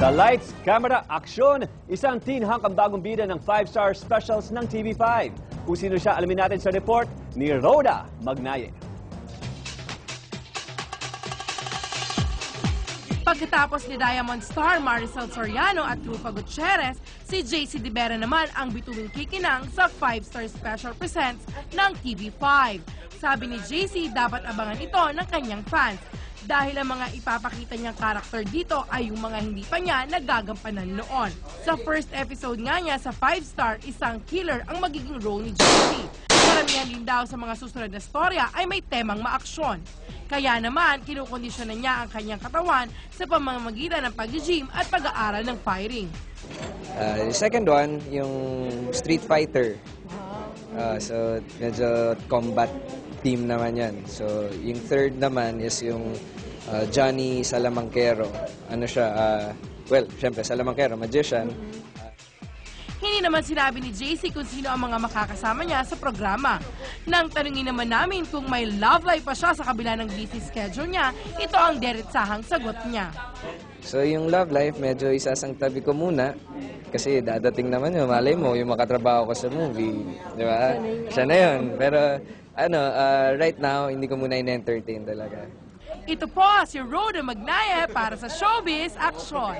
Sa Lights, Camera, Aksyon, isang teen hunk ang bagong bida ng 5-star specials ng TV5. Kung sino siya, alamin natin sa report ni Rhoda Magnaye. Pagkatapos ni Diamond Star Maricel Soriano at Rufa Gutierrez, si JC De Vera naman ang bituing kikinang sa 5-star special presents ng TV5. Sabi ni JC, dapat abangan ito ng kanyang fans dahil ang mga ipapakita niyang karakter dito ay yung mga hindi pa niya nagagampanan noon. Sa first episode nga niya sa 5-star, isang killer ang magiging role ni JC. Karamihan din daw sa mga susunod na storya ay may temang maaksyon. Kaya naman, kinukondisyonan niya ang kanyang katawan sa pamamagitan ng pag-gym at pag-aaral ng fighting. The second one, yung Street Fighter. So, medyo combat team naman yan. So, yung third naman is yung Johnny Salamangkero. Ano siya, well, syempre, Salamangkero, magician. Hindi naman sinabi ni JC kung sino ang mga makakasama niya sa programa. Nang tanungin naman namin kung may love life pa siya sa kabila ng busy schedule niya, ito ang diretsahang sagot niya. So, yung love life, medyo isasang tabi ko muna. Kasi dadating naman yun, malay mo, yung makatrabaho ko sa movie. Di ba? Siya na yun. Pero, right now, hindi ko muna in-entertain talaga. Ito po si Rhoda Magnaye para sa Showbiz Action.